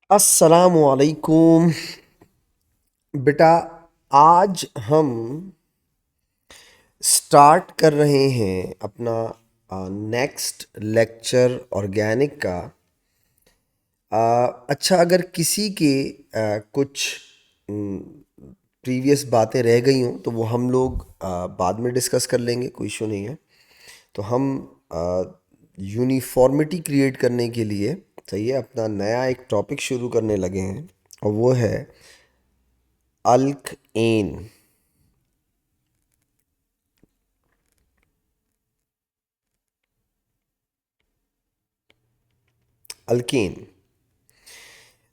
अस्सलामुअलैकुम। बेटा, आज हम स्टार्ट कर रहे हैं अपना नेक्स्ट लेक्चर ऑर्गेनिक का। अच्छा, अगर किसी के कुछ प्रीवियस बातें रह गई हों तो वो हम लोग बाद में डिस्कस कर लेंगे, कोई इशू नहीं है। तो हम यूनिफॉर्मिटी क्रिएट करने के लिए, सही है, अपना नया एक टॉपिक शुरू करने लगे हैं और वो है अल्कएन। अल्केन।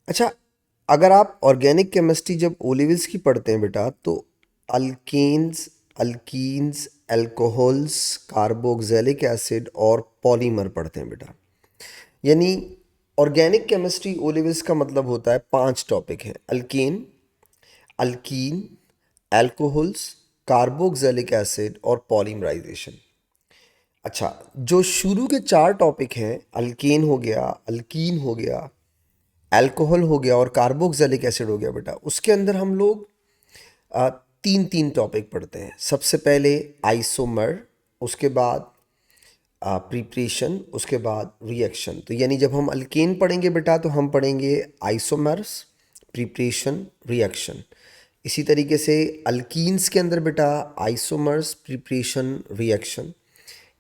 अच्छा, अगर आप ऑर्गेनिक केमिस्ट्री जब ओ लेवल्स की पढ़ते हैं बेटा, तो alkanes, alkenes, alcohols, carboxylic acid और पॉलीमर पढ़ते हैं बेटा। यानी ऑर्गेनिक केमिस्ट्री ओ लेवल्स का मतलब होता है 5 टॉपिक हैं: alkane, alkyne, alcohols, carboxylic acid और पॉलीमराइजेशन। अच्छा, जो शुरू के 4 टॉपिक हैं, अल्केन हो गया, अल्कीन हो गया, अल्कोहल हो गया और कार्बोक्सिलिक एसिड हो गया बेटा, उसके अंदर हम लोग आ, तीन तीन टॉपिक पढ़ते हैं। सबसे पहले आइसोमर, उसके बाद प्रिपरेशन, उसके बाद रिएक्शन। तो यानी जब हम अल्केन पढ़ेंगे बेटा तो हम पढ़ेंगे आइसोमर्स, प्रिपरेशन, रिएक्शन। इसी तरीके से अल्कीन्स के अंदर बेटा आइसोमर्स, प्रिपरेशन, रिएक्शन।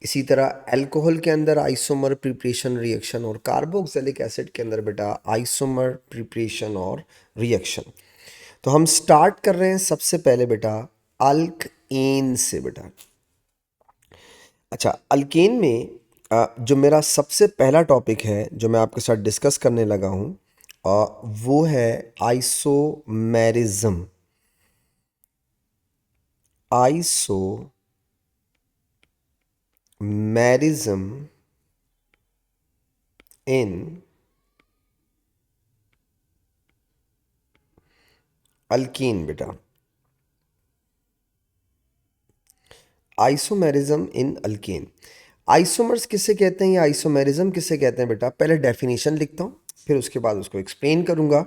इसी तरह अल्कोहल के अंदर आइसोमर, प्रिपरेशन, रिएक्शन। और कार्बोक्सिलिक एसिड के अंदर बेटा आइसोमर, प्रिपरेशन और रिएक्शन। तो हम स्टार्ट कर रहे हैं सबसे पहले बेटा अल्कएन से बेटा। अच्छा, अल्केन में जो मेरा सबसे पहला टॉपिक है जो मैं आपके साथ डिस्कस करने लगा हूँ, वो है आइसोमेरिज्म। आइसोमेरिज्म इन अल्कीन बेटा। Isomerism in alkane. आइसोमर्स किसे कहते हैं या आइसोमेरिज्म किसे कहते हैं बेटा, पहले डेफिनेशन लिखता हूँ, फिर उसके बाद उसको एक्सप्लेन करूँगा।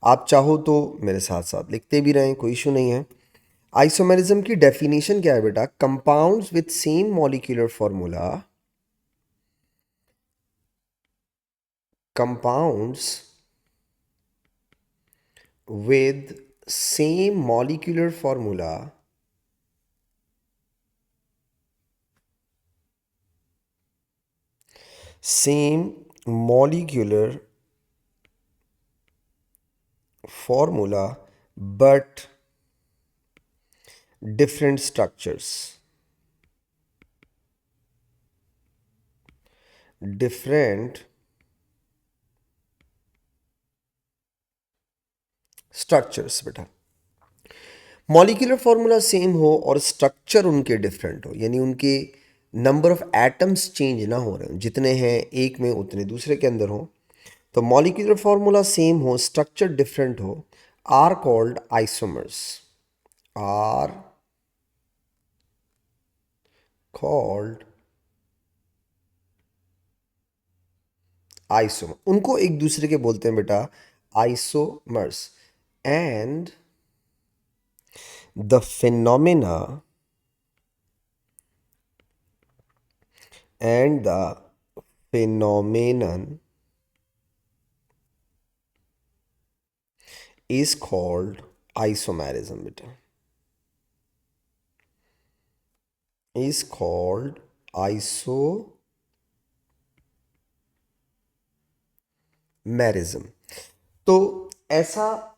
आप चाहो तो मेरे साथ साथ लिखते भी रहें, कोई इशू नहीं है। आइसोमेरिज्म की डेफिनेशन क्या है बेटा? Compounds with same molecular formula, compounds with same molecular formula same molecular formula but different structures, different structures बेटा। मॉलिक्यूलर फॉर्मूला सेम हो और स्ट्रक्चर उनके डिफरेंट हो, यानी उनके नंबर ऑफ एटम्स चेंज ना हो रहे हो, जितने हैं एक में उतने दूसरे के अंदर हो। तो मॉलिक्यूलर फॉर्मूला सेम हो, स्ट्रक्चर डिफरेंट हो, are called isomers. Are called isomer. उनको एक दूसरे के बोलते हैं बेटा isomers. And the phenomena and the phenomenon is called isomerism बेटा, is called isomerism। तो ऐसा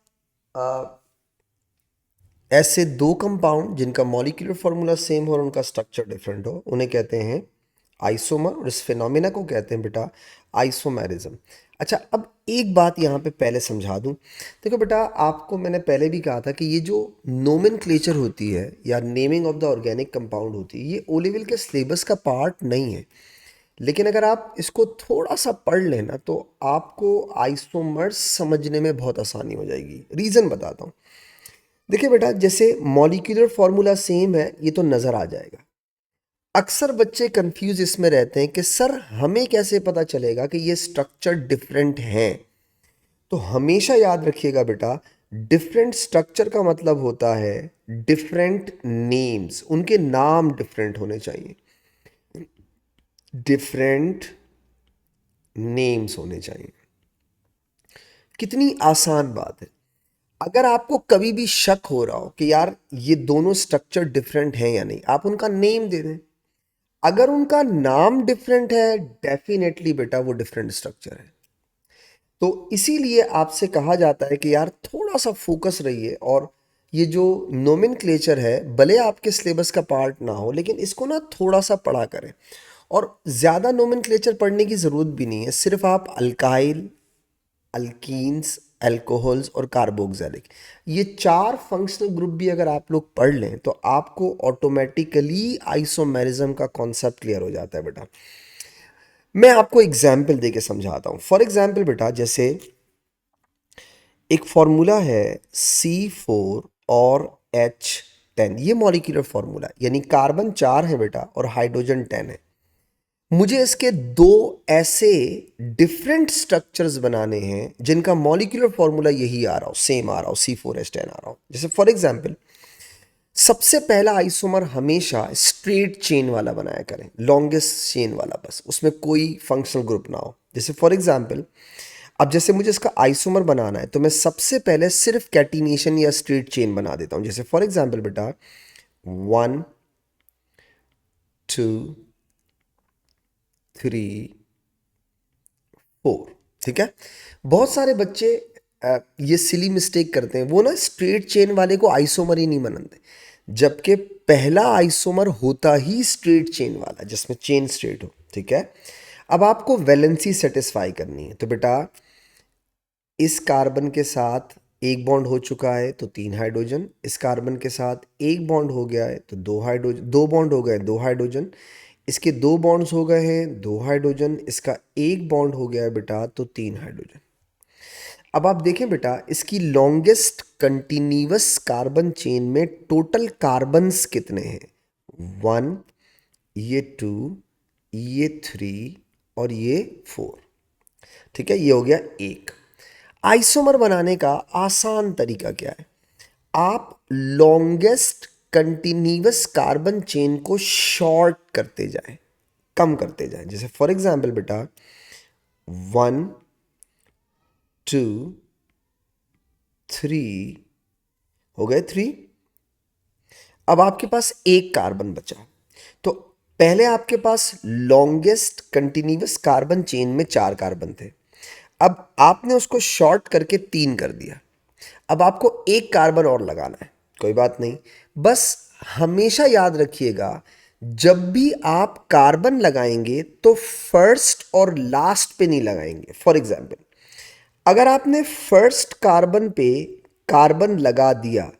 ऐसे दो कंपाउंड जिनका मॉलिक्यूलर फॉर्मूला सेम हो और उनका स्ट्रक्चर डिफरेंट हो, उन्हें कहते हैं आइसोमर, और इस फिनोमेना को कहते हैं बेटा आइसोमेरिज्म। अच्छा, अब एक बात यहाँ पे पहले समझा दूँ। देखो बेटा, आपको मैंने पहले भी कहा था कि ये जो नोमेनक्लेचर होती है या naming of the organic compound होती है, ये ओ लेवल के सिलेबस का पार्ट नहीं है। लेकिन अगर आप इसको थोड़ा सा पढ़ लेना तो आपको आइसोमर्स समझने में बहुत आसानी हो जाएगी। रीज़न बताता हूँ। देखिए बेटा, जैसे मॉलिक्यूलर फॉर्मूला सेम है, ये तो नज़र आ जाएगा। अक्सर बच्चे कंफ्यूज इसमें रहते हैं कि सर हमें कैसे पता चलेगा कि ये स्ट्रक्चर डिफरेंट हैं। तो हमेशा याद रखिएगा बेटा, डिफरेंट स्ट्रक्चर का मतलब होता है डिफरेंट नेम्स, उनके नाम डिफरेंट होने चाहिए, डिफरेंट नेम्स होने चाहिए। कितनी आसान बात है। अगर आपको कभी भी शक हो रहा हो कि यार ये दोनों स्ट्रक्चर डिफरेंट हैं या नहीं, आप उनका नेम दे दें। अगर उनका नाम डिफरेंट है, डेफिनेटली बेटा वो डिफरेंट स्ट्रक्चर है। तो इसीलिए आपसे कहा जाता है कि यार थोड़ा सा फोकस रहिए, और ये जो नोमेनक्लेचर है भले आपके सिलेबस का पार्ट ना हो, लेकिन इसको ना थोड़ा सा पढ़ा करें। और ज़्यादा नोमेनक्लेचर पढ़ने की ज़रूरत भी नहीं है, सिर्फ आप अल्काइल, अल्कीन्स, अल्कोहल्स और कार्बोक्सिलिक, ये चार फंक्शनल ग्रुप भी अगर आप लोग पढ़ लें तो आपको ऑटोमेटिकली आइसोमेरिज्म का कॉन्सेप्ट क्लियर हो जाता है बेटा। मैं आपको एग्जाम्पल दे के समझाता हूँ। फॉर एग्जाम्पल बेटा, जैसे एक फॉर्मूला है C4 और H10, ये मॉलिक्यूलर फॉर्मूला है, यानी कार्बन 4 है बेटा और हाइड्रोजन 10 है। मुझे इसके दो ऐसे डिफरेंट स्ट्रक्चर्स बनाने हैं जिनका मॉलिक्यूलर फॉर्मूला यही आ रहा हो, सेम आ रहा हो, C4H10 आ रहा हो। जैसे फॉर एग्जाम्पल, सबसे पहला आइसोमर हमेशा स्ट्रेट चेन वाला बनाया करें, लॉन्गेस्ट चेन वाला, बस उसमें कोई फंक्शनल ग्रुप ना हो। जैसे फॉर एग्जाम्पल, अब जैसे मुझे इसका आइसोमर बनाना है तो मैं सबसे पहले सिर्फ कैटिनेशन या स्ट्रेट चेन बना देता हूं। जैसे फॉर एग्जाम्पल बेटा, 1 2 3 4, ठीक है। बहुत सारे बच्चे ये सिली मिस्टेक करते हैं, वो ना स्ट्रेट चेन वाले को आइसोमर ही नहीं मानते, जबकि पहला आइसोमर होता ही स्ट्रेट चेन वाला जिसमें चेन स्ट्रेट हो, ठीक है। अब आपको वैलेंसी सेटिस्फाई करनी है, तो बेटा इस कार्बन के साथ एक बॉन्ड हो चुका है तो 3 हाइड्रोजन, इस कार्बन के साथ एक बॉन्ड हो गया है तो 2 हाइड्रोजन, 2 बॉन्ड हो गए 2 हाइड्रोजन, इसके 2 बॉन्ड्स हो गए हैं 2 हाइड्रोजन, इसका एक बॉन्ड हो गया है बेटा तो 3 हाइड्रोजन। अब आप देखें बेटा, इसकी लॉन्गेस्ट कंटिन्यूअस कार्बन चेन में टोटल कार्बन्स कितने हैं? 1, ये 2, ये 3 और ये 4, ठीक है। ये हो गया एक। आइसोमर बनाने का आसान तरीका क्या है? आप लॉन्गेस्ट कंटिन्यूअस कार्बन चेन को शॉर्ट करते जाएं, कम करते जाएं। जैसे फॉर एग्जांपल बेटा, 1 2 3 हो गए 3। अब आपके पास एक कार्बन बचा, तो पहले आपके पास लॉन्गेस्ट कंटिन्यूअस कार्बन चेन में 4 कार्बन थे, अब आपने उसको शॉर्ट करके 3 कर दिया। अब आपको एक कार्बन और लगाना है, कोई बात नहीं, बस हमेशा याद रखिएगा जब भी आप कार्बन लगाएंगे तो फर्स्ट और लास्ट पे नहीं लगाएंगे। फॉर एग्जाम्पल, अगर आपने फर्स्ट कार्बन पे कार्बन लगा दिया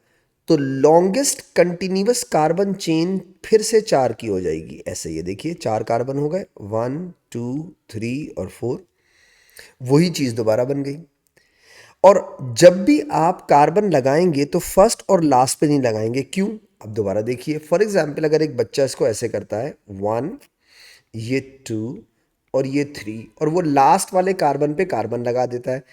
तो लॉन्गेस्ट कंटिन्यूअस कार्बन चेन फिर से 4 की हो जाएगी। ऐसे ये देखिए 4 कार्बन हो गए, 1 2 3 और 4, वही चीज़ दोबारा बन गई। और जब भी आप कार्बन लगाएंगे तो फर्स्ट और लास्ट पे नहीं लगाएंगे, क्यों? अब दोबारा देखिए, फॉर एग्जाम्पल अगर एक बच्चा इसको ऐसे करता है, 1, ये 2 और ये 3, और वो लास्ट वाले कार्बन पे कार्बन लगा देता है,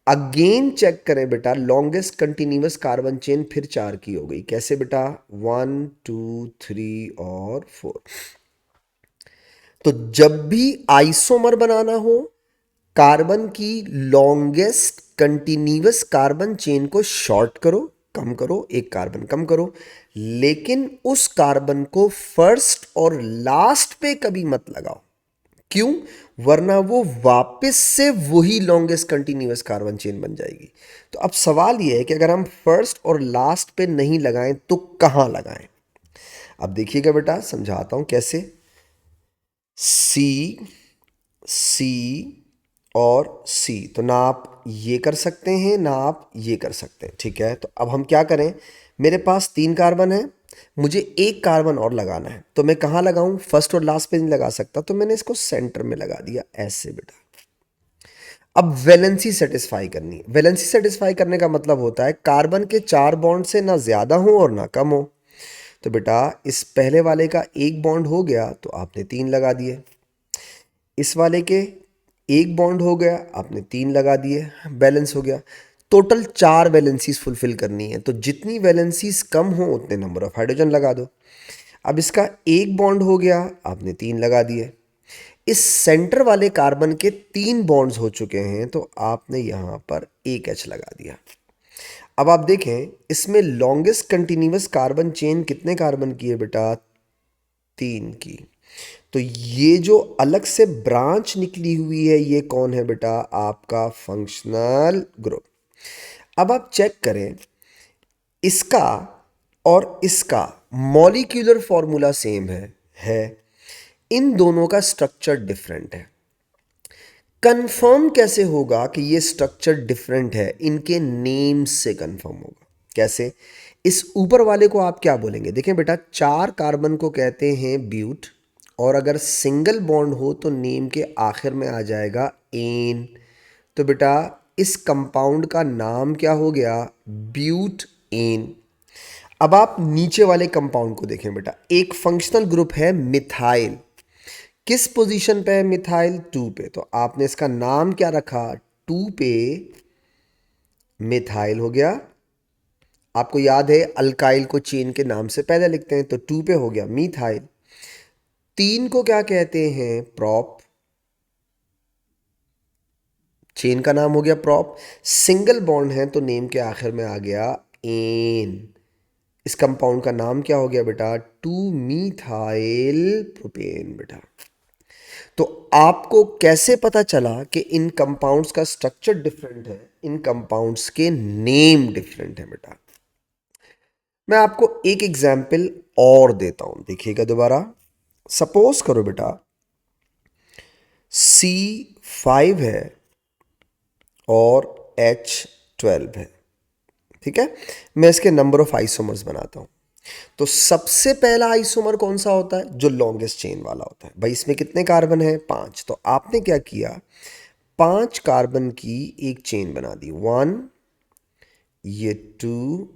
अगेन चेक करें बेटा, लॉन्गेस्ट कंटिन्यूअस कार्बन चेन फिर 4 की हो गई। कैसे बेटा? 1 2 3 और 4। तो जब भी आइसोमर बनाना हो, कार्बन की लॉन्गेस्ट कंटिन्यूअस कार्बन चेन को शॉर्ट करो, कम करो, एक कार्बन कम करो, लेकिन उस कार्बन को फर्स्ट और लास्ट पे कभी मत लगाओ। क्यों? वरना वो वापस से वही लॉन्गेस्ट कंटिन्यूअस कार्बन चेन बन जाएगी। तो अब सवाल ये है कि अगर हम फर्स्ट और लास्ट पे नहीं लगाएं तो कहां लगाएं? अब देखिएगा बेटा, समझाता हूं कैसे। सी, सी और सी, तो ना आप ये कर सकते हैं ना आप ये कर सकते हैं, ठीक है। तो अब हम क्या करें, मेरे पास 3 कार्बन है, मुझे एक कार्बन और लगाना है, तो मैं कहाँ लगाऊं? फर्स्ट और लास्ट पे नहीं लगा सकता, तो मैंने इसको सेंटर में लगा दिया, ऐसे बेटा। अब वैलेंसी सेटिस्फाई करनी है। वैलेंसी सेटिस्फाई करने का मतलब होता है कार्बन के 4 बॉन्ड से ना ज़्यादा हो और ना कम हो। तो बेटा इस पहले वाले का एक बॉन्ड हो गया तो आपने 3 लगा दिए, इस वाले के एक बॉन्ड हो गया, आपने 3 लगा दिए, बैलेंस हो गया। टोटल 4 वैलेंसीज फुलफिल करनी है, तो जितनी वैलेंसीज कम हो उतने नंबर ऑफ हाइड्रोजन लगा दो। अब इसका एक बॉन्ड हो गया, आपने 3 लगा दिए। इस सेंटर वाले कार्बन के 3 बॉन्ड्स हो चुके हैं, तो आपने यहाँ पर एक H लगा दिया। अब आप देखें इसमें लॉन्गेस्ट कंटिन्यूअस कार्बन चेन कितने कार्बन की है बेटा? 3 की। तो ये जो अलग से ब्रांच निकली हुई है ये कौन है बेटा? आपका फंक्शनल ग्रुप। अब आप चेक करें, इसका और इसका मॉलिक्यूलर फॉर्मूला सेम है, इन दोनों का स्ट्रक्चर डिफरेंट है। कंफर्म कैसे होगा कि ये स्ट्रक्चर डिफरेंट है? इनके नेम से कंफर्म होगा। कैसे? इस ऊपर वाले को आप क्या बोलेंगे? देखें बेटा, 4 कार्बन को कहते हैं ब्यूट, और अगर सिंगल बॉन्ड हो तो नेम के आखिर में आ जाएगा एन। तो बेटा इस कंपाउंड का नाम क्या हो गया? Butene. अब आप नीचे वाले कंपाउंड को देखें बेटा, एक फंक्शनल ग्रुप है मिथाइल। किस पोजीशन पे है मिथाइल? 2 पे। तो आपने इसका नाम क्या रखा? 2 पे मिथाइल हो गया। आपको याद है अल्काइल को चेन के नाम से पहले लिखते हैं, तो 2 पे हो गया मिथाइल। 3 को क्या कहते हैं? प्रॉप। चेन का नाम हो गया प्रॉप। सिंगल बॉन्ड है तो नेम के आखिर में आ गया एन। इस कंपाउंड का नाम क्या हो गया बेटा? 2 मिथाइल प्रोपेन बेटा। तो आपको कैसे पता चला कि इन कंपाउंड्स का स्ट्रक्चर डिफरेंट है? इन कंपाउंड्स के नेम डिफरेंट है बेटा। मैं आपको एक एग्जाम्पल और देता हूं, देखिएगा दोबारा। सपोज करो बेटा C5 है और H12 है, ठीक है। मैं इसके नंबर ऑफ आइसोमर्स बनाता हूं। तो सबसे पहला आइसोमर कौन सा होता है? जो लॉन्गेस्ट चेन वाला होता है। भाई इसमें कितने कार्बन है? 5। तो आपने क्या किया? 5 कार्बन की एक चेन बना दी। 1, ये 2,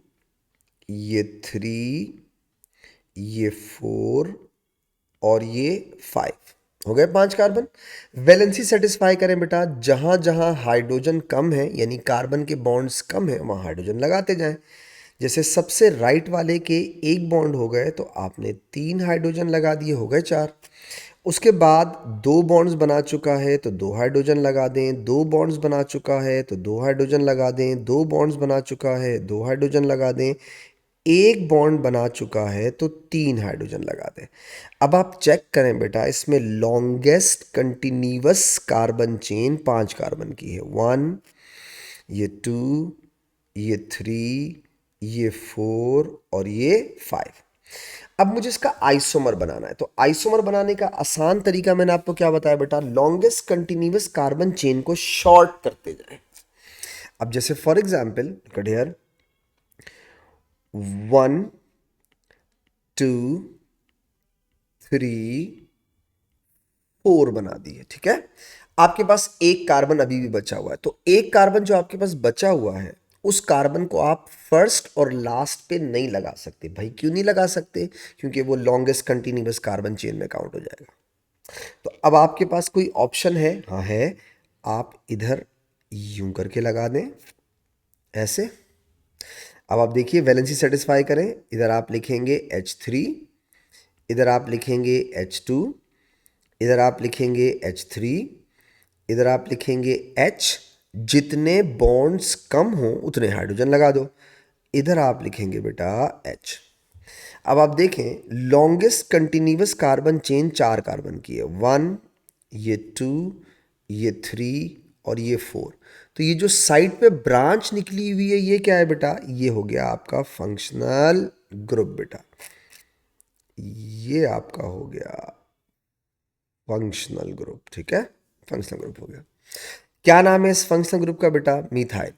ये 3, ये 4 और ये 5। हो गए 5 कार्बन। वैलेंसी सेटिस्फाई करें बेटा, जहां जहां हाइड्रोजन कम है यानी कार्बन के बॉन्ड्स कम है वहां हाइड्रोजन लगाते जाएं। जैसे सबसे राइट वाले के एक बॉन्ड हो गए तो आपने 3 हाइड्रोजन लगा दिए, हो गए 4। उसके बाद 2 बॉन्ड्स बना चुका है तो 2 हाइड्रोजन लगा दें। 2 बॉन्ड्स बना चुका है तो 2 हाइड्रोजन लगा दें। 2 बॉन्ड्स बना चुका है 2 हाइड्रोजन लगा दें। एक बॉन्ड बना चुका है तो 3 हाइड्रोजन लगा दें। अब आप चेक करें बेटा, इसमें longest continuous carbon chain 5 carbon की है। 1, ये 2, ये 3, ये 4 और ये 5। अब मुझे इसका आइसोमर बनाना है, तो आइसोमर बनाने का आसान तरीका मैंने आपको क्या बताया बेटा? लॉन्गेस्ट कंटिन्यूअस कार्बन चेन को शॉर्ट करते जाए। अब जैसे फॉर एग्जाम्पल हियर 1, 2, 3, 4 बना दिए, ठीक है। आपके पास एक कार्बन अभी भी बचा हुआ है, तो एक कार्बन जो आपके पास बचा हुआ है उस कार्बन को आप फर्स्ट और लास्ट पे नहीं लगा सकते। भाई क्यों नहीं लगा सकते? क्योंकि वो लॉन्गेस्ट कंटिन्यूअस कार्बन चेन में काउंट हो जाएगा। तो अब आपके पास कोई ऑप्शन है? हाँ है। आप इधर यूं करके लगा दें, ऐसे। अब आप देखिए वैलेंसी सेटिस्फाई करें। इधर आप लिखेंगे H3, इधर आप लिखेंगे H2, इधर आप लिखेंगे H3, इधर आप लिखेंगे H। जितने बॉन्ड्स कम हो उतने हाइड्रोजन लगा दो। इधर आप लिखेंगे बेटा H। अब आप देखें longest continuous carbon chain 4 carbon की है। 1, ये 2, ये 3 और ये 4। तो ये जो साइड पे ब्रांच निकली हुई है ये क्या है बेटा? ये हो गया आपका फंक्शनल ग्रुप बेटा। ये आपका हो गया फंक्शनल ग्रुप, ठीक है। फंक्शनल ग्रुप हो गया। क्या नाम है इस फंक्शनल ग्रुप का बेटा? मिथाइल।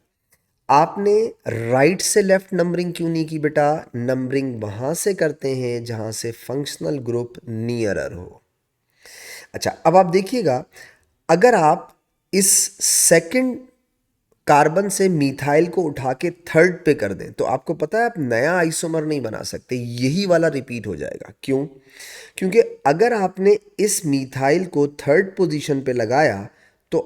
आपने राइट से लेफ्ट नंबरिंग क्यों नहीं की बेटा? नंबरिंग वहां से करते हैं जहां से फंक्शनल ग्रुप नियरर हो। अच्छा अब आप देखिएगा, अगर आप इस सेकंड कार्बन से मिथाइल को उठा के थर्ड पे कर दें तो आपको पता है आप नया आइसोमर नहीं बना सकते, यही वाला रिपीट हो जाएगा। क्यों? क्योंकि अगर आपने इस मिथाइल को थर्ड पोजीशन पे लगाया तो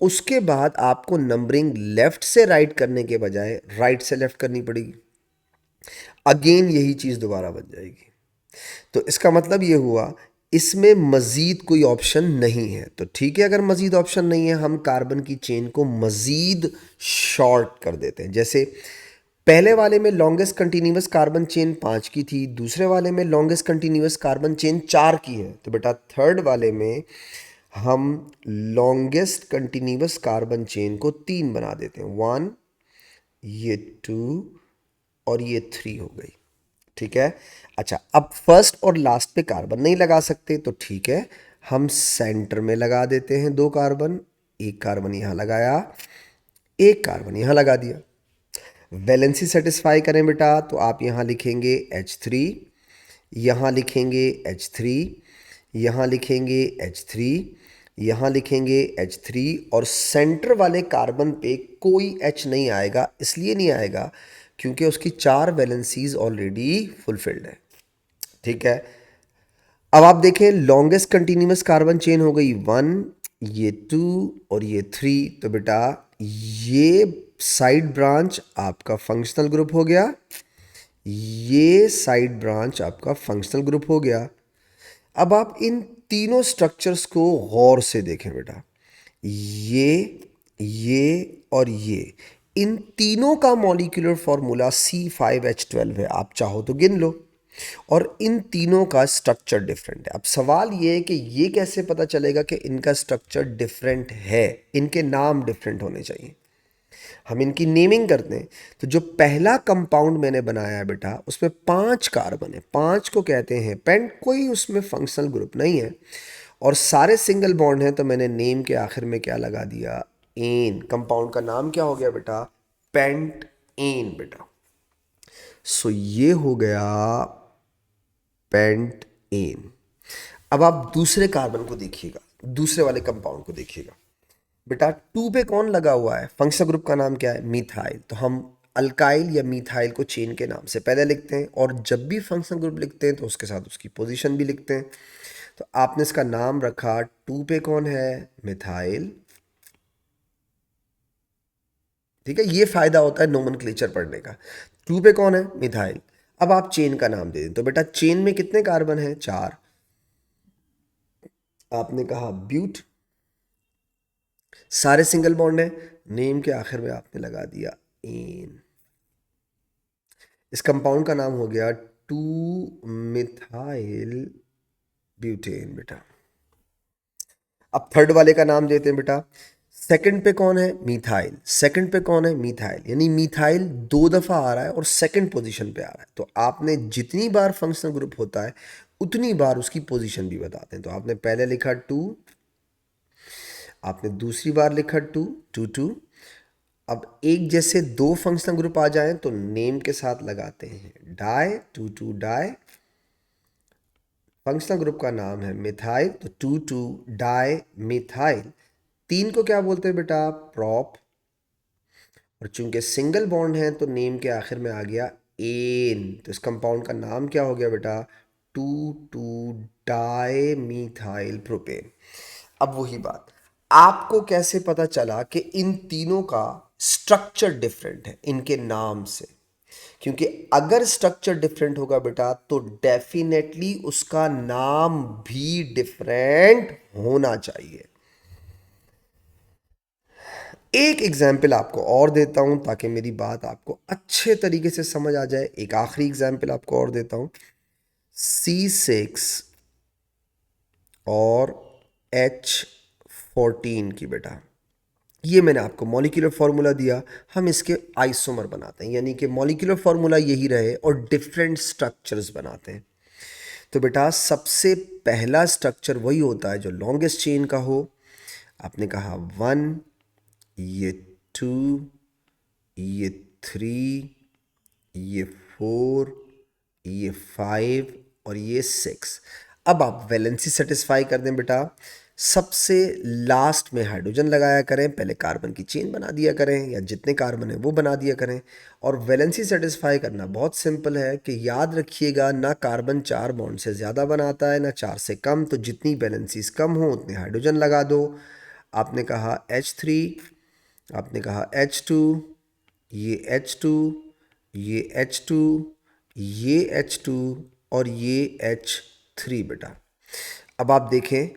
उसके बाद आपको नंबरिंग लेफ्ट से राइट करने के बजाय राइट से लेफ्ट करनी पड़ेगी। अगेन यही चीज़ दोबारा बन जाएगी। तो इसका मतलब ये हुआ इसमें मज़ीद कोई ऑप्शन नहीं है। तो ठीक है, अगर मज़ीद ऑप्शन नहीं है हम कार्बन की चेन को मज़ीद शॉर्ट कर देते हैं। जैसे पहले वाले में लॉन्गेस्ट कंटिन्यूअस कार्बन चेन 5 की थी, दूसरे वाले में लॉन्गेस्ट कंटिन्यूअस कार्बन चेन 4 की है। तो बेटा थर्ड वाले में हम लॉन्गेस्ट कंटिन्यूअस कार्बन चेन को 3 बना देते हैं। 1, ये 2 और ये 3 हो गई। ठीक है। अच्छा, अब फर्स्ट और लास्ट पे कार्बन नहीं लगा सकते तो ठीक है, हम सेंटर में लगा देते हैं 2 कार्बन। एक कार्बन यहां लगाया, एक कार्बन यहां लगा दिया। वैलेंसी सेटिस्फाई करें बेटा तो आप यहां लिखेंगे H3, यहां लिखेंगे H3, यहां लिखेंगे H3, यहां लिखेंगे H3 और सेंटर वाले कार्बन पे कोई H नहीं आएगा। इसलिए नहीं आएगा क्योंकि उसकी 4 वैलेंसीज ऑलरेडी फुलफिल्ड है। ठीक है। अब आप देखें लॉन्गेस्ट कंटिन्यूअस कार्बन चेन हो गई 1, ये 2 और ये 3। तो बेटा ये साइड ब्रांच आपका फंक्शनल ग्रुप हो गया, ये साइड ब्रांच आपका फंक्शनल ग्रुप हो गया। अब आप इन तीनों स्ट्रक्चर्स को गौर से देखें बेटा, ये और ये, इन तीनों का मॉलिक्यूलर फॉर्मूला C5H12 है। आप चाहो तो गिन लो। और इन तीनों का स्ट्रक्चर डिफरेंट है। अब सवाल ये है कि ये कैसे पता चलेगा कि इनका स्ट्रक्चर डिफरेंट है? इनके नाम डिफरेंट होने चाहिए। हम इनकी नेमिंग करते हैं। तो जो पहला कंपाउंड मैंने बनाया है बेटा उसमें 5 कार्बन है, 5 को कहते हैं पेंट, कोई उसमें फंक्शनल ग्रुप नहीं है और सारे सिंगल बॉन्ड हैं। तो मैंने नेम के आखिर में क्या लगा दिया? एन। कंपाउंड का नाम क्या हो गया बेटा? पेंट एन बेटा। सो ये हो गया पेंट एन। अब आप दूसरे कार्बन को देखिएगा, दूसरे वाले कंपाउंड को देखिएगा बेटा। 2 पे कौन लगा हुआ है? फंक्शनल ग्रुप का नाम क्या है? मिथाइल। तो हम अल्काइल या मिथाइल को चेन के नाम से पहले लिखते हैं और जब भी फंक्शनल ग्रुप लिखते हैं तो उसके साथ उसकी पोजीशन भी लिखते हैं। तो आपने इसका नाम रखा, 2 पे कौन है? मिथाइल। ठीक है, ये फायदा होता है नोमेनक्लेचर पढ़ने का। 2 पे कौन है? मिथाइल। अब आप चेन का नाम दे दें तो बेटा चेन में कितने कार्बन है? 4। आपने कहा ब्यूट, सारे सिंगल बॉन्ड है, नेम के आखिर में आपने लगा दिया एन। इस कंपाउंड का नाम हो गया 2 मिथाइल ब्यूटेन बेटा। अब थर्ड वाले का नाम देते हैं बेटा। सेकंड पे कौन है? मिथाइल। सेकंड पे कौन है? मिथाइल। यानी मिथाइल 2 दफा आ रहा है और सेकंड पोजीशन पे आ रहा है। तो आपने जितनी बार फंक्शनल ग्रुप होता है उतनी बार उसकी पोजीशन भी बताते हैं। तो आपने पहले लिखा 2, आपने दूसरी बार लिखा 2, 2 2। अब एक जैसे 2 फंक्शनल ग्रुप आ जाएं तो नेम के साथ लगाते हैं डाई, 2 2 डाई। फंक्शनल ग्रुप का नाम है मिथाइल, तो 2 2 डाई मिथाइल। 3 को क्या बोलते हैं बेटा? प्रॉप। और चूंकि सिंगल बॉन्ड है तो नेम के आखिर में आ गया एन। तो इस कंपाउंड का नाम क्या हो गया बेटा? 2 2 डाई मिथाइल प्रोपेन। अब वही बात, आपको कैसे पता चला कि इन तीनों का स्ट्रक्चर डिफरेंट है? इनके नाम से। क्योंकि अगर स्ट्रक्चर डिफरेंट होगा बेटा तो डेफिनेटली उसका नाम भी डिफरेंट होना चाहिए। एक एग्जाम्पल आपको और देता हूं ताकि मेरी बात आपको अच्छे तरीके से समझ आ जाए। एक आखिरी एग्जाम्पल आपको और देता हूं। C6 और H14 की बेटा, ये मैंने आपको मॉलिक्यूलर फार्मूला दिया, हम इसके आइसोमर बनाते हैं, यानी कि मॉलिक्यूलर फार्मूला यही रहे और डिफरेंट स्ट्रक्चर्स बनाते हैं। तो बेटा सबसे पहला स्ट्रक्चर वही होता है जो लॉन्गेस्ट चेन का हो। आपने कहा 1, ये 2, ये 3, ये 4, ये 5 और ये 6। अब आप वैलेंसी सेटिस्फाई कर दें बेटा। सबसे लास्ट में हाइड्रोजन लगाया करें, पहले कार्बन की चेन बना दिया करें या जितने कार्बन है वो बना दिया करें। और वैलेंसी सेटिस्फाई करना बहुत सिंपल है कि याद रखिएगा ना कार्बन 4 बॉन्ड से ज़्यादा बनाता है ना 4 से कम। तो जितनी वैलेंसीज कम हो उतने हाइड्रोजन लगा दो। आपने कहा H3, आपने कहा H2, ये H2, ये H2, ये H2 और ये H3 बेटा। अब आप देखें,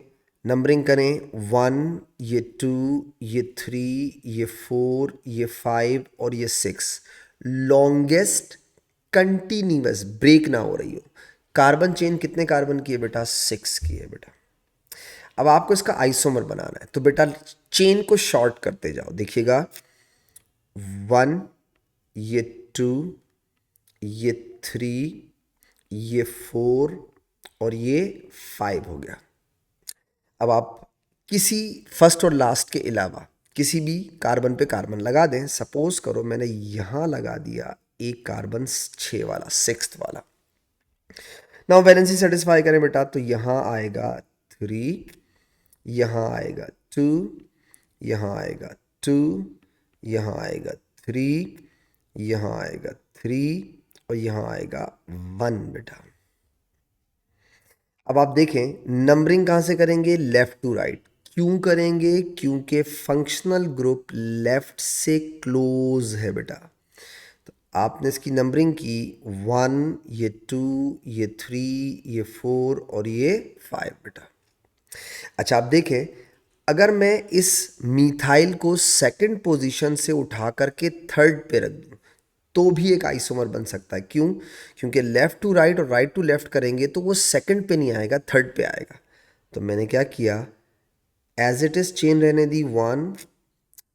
नंबरिंग करें, 1, ये 2, ये 3, ये 4, ये 5 और ये 6। लॉन्गेस्ट कंटिन्यूअस ब्रेक ना हो रही हो। कार्बन चेन कितने कार्बन की है बेटा? 6 की है बेटा। अब आपको इसका आइसोमर बनाना है, तो बेटा चेन को शॉर्ट करते जाओ। देखिएगा, 1, ये 2, ये 3, ये 4 और ये 5 हो गया। अब आप किसी फर्स्ट और लास्ट के अलावा किसी भी कार्बन पे कार्बन लगा दें। सपोज करो मैंने यहाँ लगा दिया एक कार्बन 6 वाला, 6th वाला। नाउ वैलेंसी सेटिस्फाई करें बेटा, तो यहाँ आएगा 3, यहाँ आएगा 2, यहाँ आएगा 2, यहाँ आएगा 3, यहाँ आएगा 3 और यहाँ आएगा 1 बेटा। अब आप देखें, नंबरिंग कहाँ से करेंगे? Left to right. क्यों करेंगे? क्योंकि फंक्शनल ग्रुप लेफ्ट से क्लोज है बेटा। तो आपने इसकी नंबरिंग की, 1, ये 2, ये 3, ये 4 और ये 5 बेटा। अच्छा, आप देखें, अगर मैं इस मीथाइल को सेकंड पोजीशन से उठा करके थर्ड पे रख दूं तो भी एक आइसोमर बन सकता है। क्यों? क्योंकि लेफ्ट टू राइट और राइट टू लेफ्ट करेंगे तो वो सेकंड पे नहीं आएगा, थर्ड पे आएगा। तो मैंने क्या किया, एज इट इज चेन रहने दी, 1,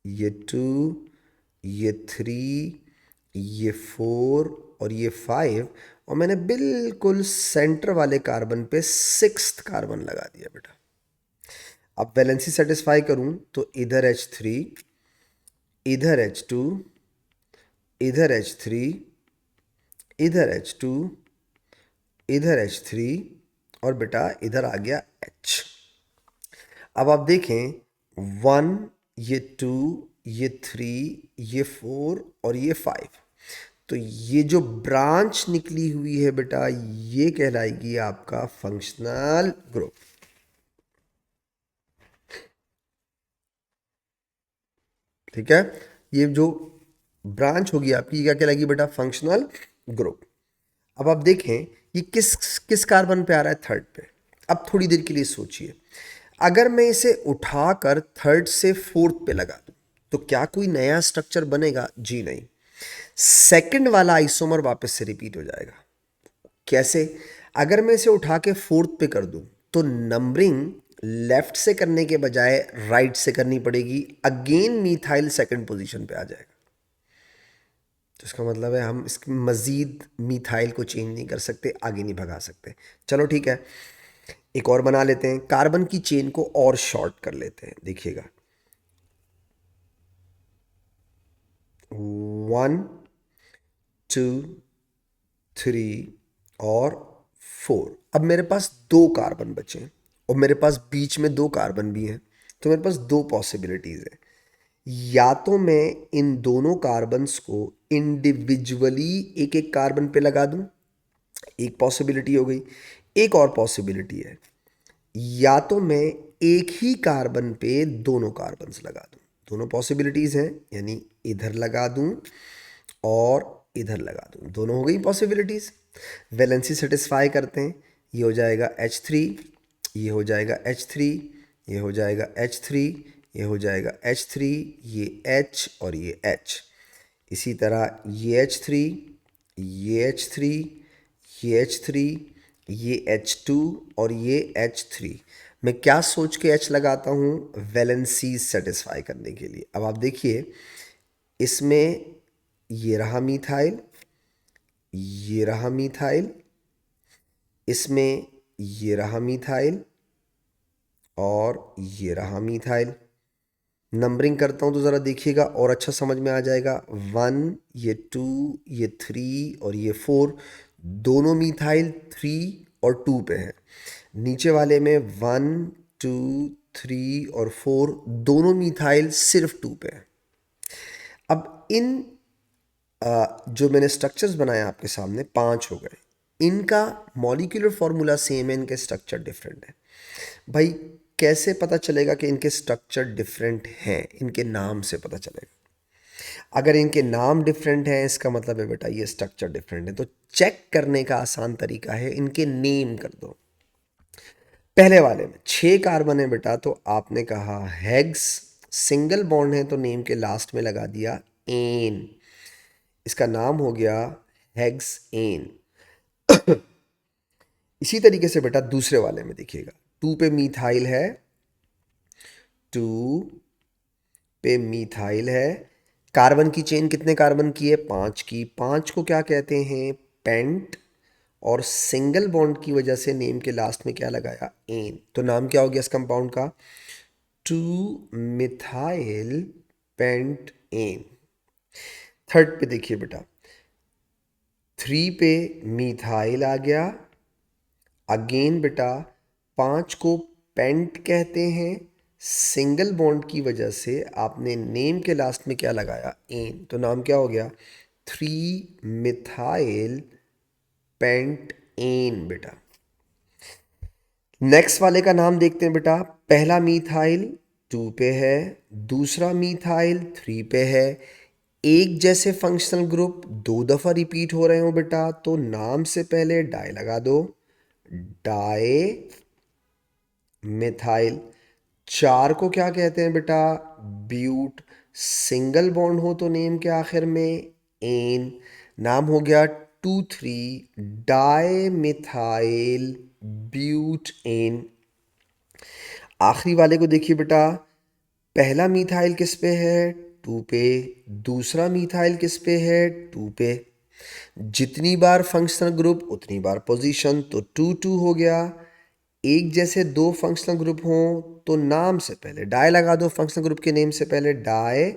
ये 2, ये 3, ये 4 और ये 5 और मैंने बिल्कुल सेंटर वाले कार्बन पे 6th कार्बन लगा दिया बेटा। अब वैलेंसी सेटिस्फाई करूं तो इधर H3, इधर H2, इधर H3, इधर H2, इधर H3 और बेटा इधर आ गया H। अब आप देखें, 1, ये 2, ये 3, ये 4 और ये 5। तो ये जो ब्रांच निकली हुई है बेटा, ये कहलाएगी आपका फंक्शनल ग्रुप। ठीक है, ये जो ब्रांच होगी आपकी, ये क्या कहलाएगी बेटा? Functional group. अब आप देखें, ये किस किस कार्बन पे आ रहा है? थर्ड पे। अब थोड़ी देर के लिए सोचिए, अगर मैं इसे उठाकर थर्ड से फोर्थ पे लगा दूं तो क्या कोई नया स्ट्रक्चर बनेगा? जी नहीं, सेकंड वाला आइसोमर वापस से रिपीट हो जाएगा। कैसे? अगर मैं इसे उठा के फोर्थ पे कर दूं तो नंबरिंग लेफ्ट से करने के बजाय राइट से करनी पड़ेगी। अगेन मीथाइल सेकंड पोजीशन पे आ जाएगा। तो इसका मतलब है हम इसकी मज़ीद मीथाइल को चेंज नहीं कर सकते, आगे नहीं भगा सकते। चलो ठीक है, एक और बना लेते हैं, कार्बन की चेन को और शॉर्ट कर लेते हैं। देखिएगा, 1, 2, 3 और 4। अब मेरे पास 2 कार्बन बचे हैं और मेरे पास बीच में 2 कार्बन भी हैं। तो मेरे पास 2 पॉसिबिलिटीज़ है। या तो मैं इन दोनों कार्बन्स को इंडिविजुअली एक एक कार्बन पे लगा दूं, एक पॉसिबिलिटी हो गई। एक और पॉसिबिलिटी है, या तो मैं एक ही कार्बन पे दोनों कार्बन्स लगा दूं। दोनों पॉसिबिलिटीज़ हैं, यानी इधर लगा दूं और इधर लगा दूं। दोनों हो गई पॉसिबिलिटीज़। वैलेंसी सेटिस्फाई करते हैं, ये हो जाएगा H3, ये हो जाएगा H3, ये हो जाएगा H3, ये हो जाएगा H3, ये H और ये H। इसी तरह ये H3, ये H3, ये H3, ये H2 और ये H3। मैं क्या सोच के H लगाता हूँ? वैलेंसी सेटिस्फाई करने के लिए। अब आप देखिए, इसमें ये रहा मीथाइल, ये रहा मीथाइल, इसमें ये रहा मीथाइल और ये रहा मीथाइल। नंबरिंग करता हूँ तो ज़रा देखिएगा और अच्छा समझ में आ जाएगा। 1, ये 2, ये 3 और ये 4, दोनों मीथाइल 3 और 2 पे हैं। नीचे वाले में 1, 2, 3 और 4, दोनों मीथाइल सिर्फ 2 पे हैं। अब इन जो मैंने स्ट्रक्चर्स बनाए आपके सामने, 5 हो गए। इनका मॉलिक्यूलर फॉर्मूला सेम है, इनके स्ट्रक्चर डिफरेंट है। भाई कैसे पता चलेगा कि इनके स्ट्रक्चर डिफरेंट हैं? इनके नाम से पता चलेगा। अगर इनके नाम डिफरेंट हैं इसका मतलब है बेटा ये स्ट्रक्चर डिफरेंट है। तो चेक करने का आसान तरीका है, इनके नेम कर दो। पहले वाले में 6 कार्बन है बेटा, तो आपने कहा हेक्स। सिंगल बॉन्ड है तो नेम के लास्ट में लगा दिया एन। इसका नाम हो गया हेक्स एन। इसी तरीके से बेटा दूसरे वाले में देखिएगा, 2 पे मीथाइल है, 2 पे मीथाइल है। कार्बन की चेन कितने कार्बन की है? 5 की। 5 को क्या कहते हैं? पेंट। और सिंगल बॉन्ड की वजह से नेम के लास्ट में क्या लगाया? एन। तो नाम क्या हो गया इस कंपाउंड का? 2 मिथाइल पेंट एन। थर्ड पे देखिए बेटा, 3 पे मीथाइल आ गया। अगेन बेटा 5 को पेंट कहते हैं, सिंगल बॉन्ड की वजह से आपने नेम के लास्ट में क्या लगाया? एन। तो नाम क्या हो गया? 3 मिथाइल पेंट एन बेटा। नेक्स्ट वाले का नाम देखते हैं बेटा। पहला मीथाइल 2 पे है, दूसरा मीथाइल 3 पे है। एक जैसे फंक्शनल ग्रुप 2 दफ़ा रिपीट हो रहे हो बेटा, तो नाम से पहले डाई लगा दो, डाई मिथाइल। 4 को क्या कहते हैं बेटा? ब्यूट। सिंगल बॉन्ड हो तो नेम के आखिर में एन। नाम हो गया 2 3 डाई मिथाइल ब्यूट एन। आखिरी वाले को देखिए बेटा, पहला मीथाइल किस पे है? 2 पे। दूसरा मीथाइल किस पे है? 2 पे। जितनी बार फंक्शनल ग्रुप उतनी बार पोजीशन, तो 2 2 हो गया। एक जैसे 2 फंक्शनल ग्रुप हों तो नाम से पहले डाई लगा दो, फंक्शनल ग्रुप के नेम से पहले डाई।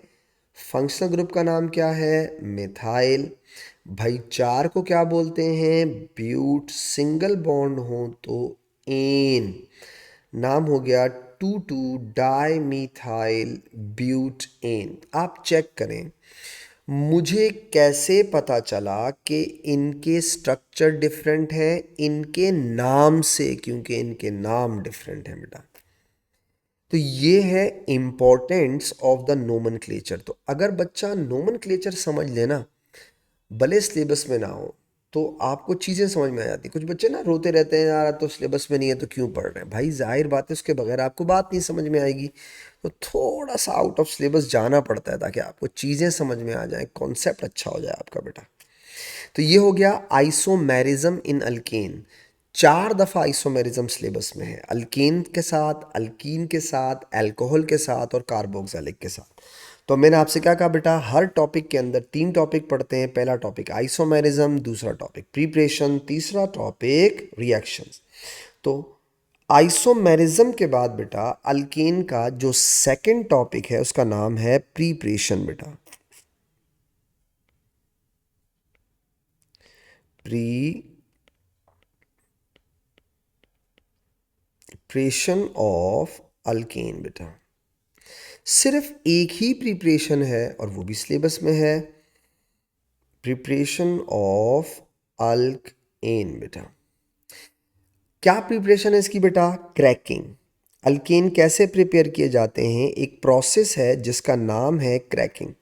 फंक्शनल ग्रुप का नाम क्या है? मिथाइल। भाई 4 को क्या बोलते हैं? ब्यूट। सिंगल बॉन्ड हो तो एन। नाम हो गया 2 2 डाई मिथाइल ब्यूट एन। आप चेक करें, मुझे कैसे पता चला कि इनके स्ट्रक्चर डिफरेंट हैं? इनके नाम से, क्योंकि इनके नाम डिफरेंट हैं बेटा। तो ये है इम्पोर्टेंस ऑफ द नोमेनक्लेचर। तो अगर बच्चा नोमेनक्लेचर समझ लेना, भले सिलेबस में ना हो, तो आपको चीज़ें समझ में आ जाती। कुछ बच्चे ना रोते रहते हैं, यार तो सिलेबस में नहीं है तो क्यों पढ़ रहे हैं। भाई जाहिर बात है उसके बगैर आपको बात नहीं समझ में आएगी। तो थोड़ा सा आउट ऑफ सिलेबस जाना पड़ता है ताकि आपको चीज़ें समझ में आ जाए, कॉन्सेप्ट अच्छा हो जाए आपका बेटा। तो ये हो गया आइसोमेरिज्म इन अल्केन। 4 दफ़ा आइसोमेरिज्म सिलेबस में है, अल्केन के साथ, अल्कीन के साथ, अल्कोहल के साथ और कार्बोक्सिलिक के साथ। तो मैंने आपसे क्या कहा बेटा, हर टॉपिक के अंदर 3 टॉपिक पढ़ते हैं। पहला टॉपिक आइसोमेरिज्म, दूसरा टॉपिक प्रीपरेशन, तीसरा टॉपिक रिएक्शंस। तो आइसोमेरिज्म के बाद बेटा अल्केन का जो सेकंड टॉपिक है उसका नाम है प्रीपरेशन बेटा। प्रिपरेशन ऑफ अल्केन बेटा। सिर्फ एक ही प्रिपरेशन है और वो भी सिलेबस में है, प्रिपरेशन ऑफ अल्केन बेटा। क्या प्रिपरेशन है इसकी बेटा? क्रैकिंग। अल्केन कैसे प्रिपेयर किए जाते हैं? एक प्रोसेस है जिसका नाम है क्रैकिंग।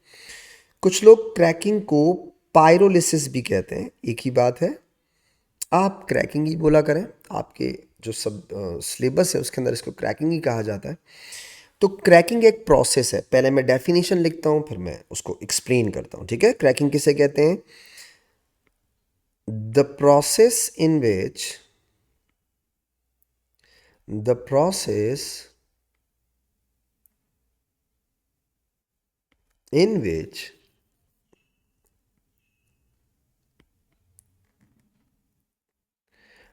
कुछ लोग क्रैकिंग को पायरोलिसिस भी कहते हैं, एक ही बात है। आप क्रैकिंग ही बोला करें, आपके जो सब सिलेबस है उसके अंदर इसको क्रैकिंग ही कहा जाता है। तो क्रैकिंग एक प्रोसेस है। पहले मैं डेफिनेशन लिखता हूँ फिर मैं उसको एक्सप्लेन करता हूँ, ठीक है? क्रैकिंग किसे कहते हैं? The process in which the process in which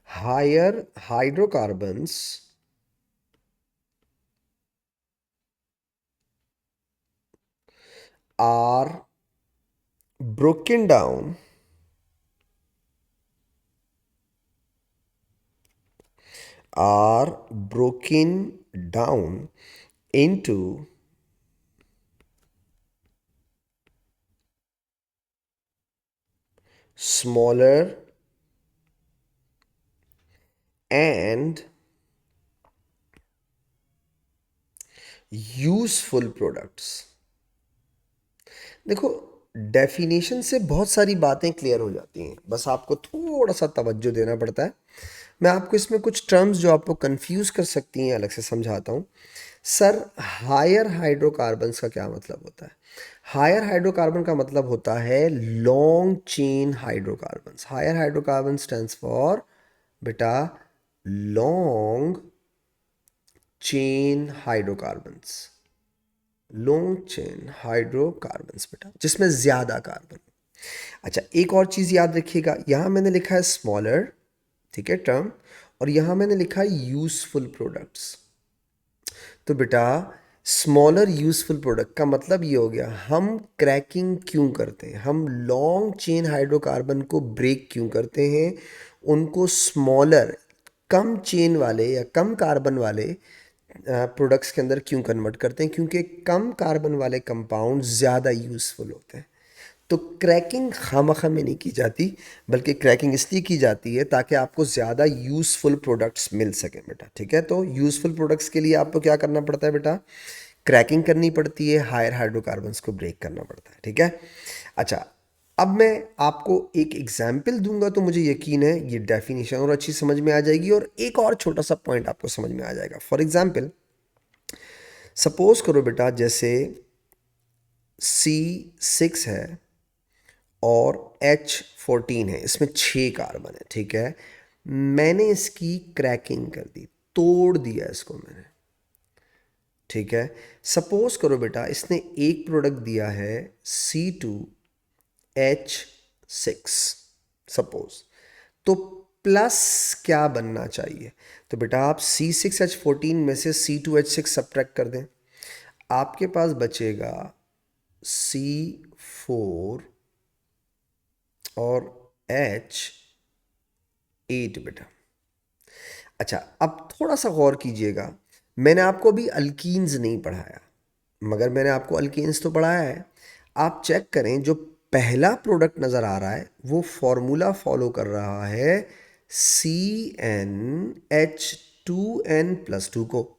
higher hydrocarbons are broken down are broken down into smaller and useful products. देखो, डेफिनेशन से बहुत सारी बातें क्लियर हो जाती हैं, बस आपको थोड़ा सा तवज्जो देना पड़ता है। मैं आपको इसमें कुछ टर्म्स जो आपको कंफ्यूज कर सकती हैं अलग से समझाता हूँ। सर, हायर हाइड्रोकार्बन्स का क्या मतलब होता है? हायर हाइड्रोकार्बन का मतलब होता है long chain hydrocarbons. Higher hydrocarbon stands for बेटा long chain hydrocarbons. Long chain hydrocarbons बेटा, जिसमें ज़्यादा कार्बन। अच्छा, एक और चीज़ याद रखिएगा, यहाँ मैंने लिखा है स्मॉलर, ठीक है, टर्म, और यहाँ मैंने लिखा है यूजफुल प्रोडक्ट्स। तो बेटा, स्मॉलर यूजफुल प्रोडक्ट का मतलब ये हो गया, हम क्रैकिंग क्यों करते हैं, हम लॉन्ग चेन हाइड्रोकार्बन को ब्रेक क्यों करते हैं, उनको स्मॉलर कम चेन वाले या कम कार्बन वाले प्रोडक्ट्स के अंदर क्यों कन्वर्ट करते हैं? क्योंकि कम कार्बन वाले कंपाउंड ज़्यादा यूज़फुल होते हैं। तो क्रैकिंग खामखा में नहीं की जाती, बल्कि क्रैकिंग इसलिए की जाती है ताकि आपको ज़्यादा यूज़फुल प्रोडक्ट्स मिल सकें बेटा, ठीक है। तो यूज़फुल प्रोडक्ट्स के लिए आपको क्या करना पड़ता है बेटा? क्रैकिंग करनी पड़ती है, हायर हाइड्रोकार्बन्स को ब्रेक करना पड़ता है, ठीक है। अच्छा, अब मैं आपको एक एग्जाम्पल दूंगा तो मुझे यकीन है ये डेफिनेशन और अच्छी समझ में आ जाएगी, और एक और छोटा सा पॉइंट आपको समझ में आ जाएगा। फॉर एग्जाम्पल, सपोज करो बेटा, जैसे C6 है और H14 है, इसमें 6 कार्बन है, ठीक है। मैंने इसकी क्रैकिंग कर दी, तोड़ दिया इसको मैंने, ठीक है। सपोज करो बेटा, इसने एक प्रोडक्ट दिया है C2H6, सपोज। तो प्लस क्या बनना चाहिए? तो बेटा आप C6H14 में से C2H6 सब्ट्रैक्ट कर दें, आपके पास बचेगा C4 और H8 बेटा। अच्छा, अब थोड़ा सा गौर कीजिएगा, मैंने आपको अभी अल्कीन्स नहीं पढ़ाया, मगर मैंने आपको अल्कीन्स तो पढ़ाया है। आप चेक करें, जो पहला प्रोडक्ट नज़र आ रहा है वो फॉर्मूला फॉलो कर रहा है CnH2n+2 को,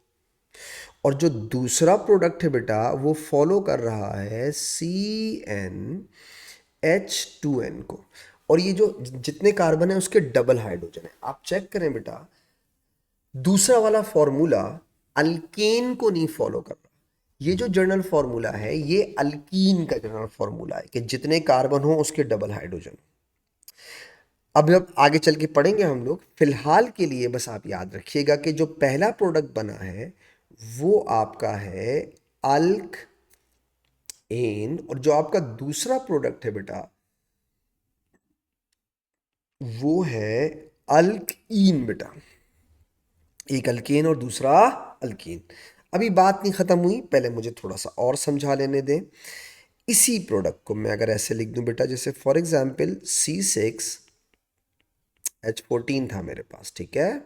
और जो दूसरा प्रोडक्ट है बेटा वो फॉलो कर रहा है CnH2n को, और ये जो जितने कार्बन है उसके डबल हाइड्रोजन है। आप चेक करें बेटा, दूसरा वाला फॉर्मूला अल्केन को नहीं फॉलो कर रहा। ये जो जनरल फॉर्मूला है ये अल्कीन का जनरल फॉर्मूला है कि जितने कार्बन हो उसके डबल हाइड्रोजन। अब जब आगे चल के पढ़ेंगे हम लोग, फिलहाल के लिए बस आप याद रखिएगा कि जो पहला प्रोडक्ट बना है वो आपका है अल्क एन, और जो आपका दूसरा प्रोडक्ट है बेटा वो है अल्कीन बेटा। एक अल्केन और दूसरा अल्कीन। अभी बात नहीं खत्म हुई, पहले मुझे थोड़ा सा और समझा लेने दें। इसी प्रोडक्ट को मैं अगर ऐसे लिख दूं बेटा, जैसे फॉर एग्जांपल C6H14 था मेरे पास, ठीक है।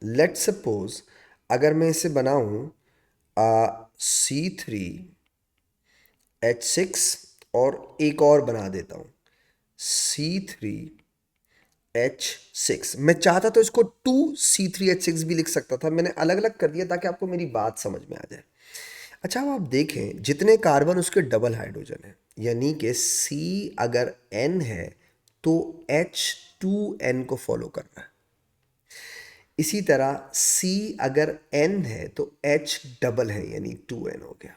लेट सपोज अगर मैं इसे बनाऊं C3H6 और एक और बना देता हूं C3H6, मैं चाहता तो इसको 2C3H6 भी लिख सकता था, मैंने अलग अलग कर दिया ताकि आपको मेरी बात समझ में आ जाए। अच्छा, अब आप देखें, जितने कार्बन उसके डबल हाइड्रोजन है, यानी कि C अगर N है तो H2N को फॉलो कर रहा है। इसी तरह C अगर N है तो H डबल है, यानी 2N हो गया।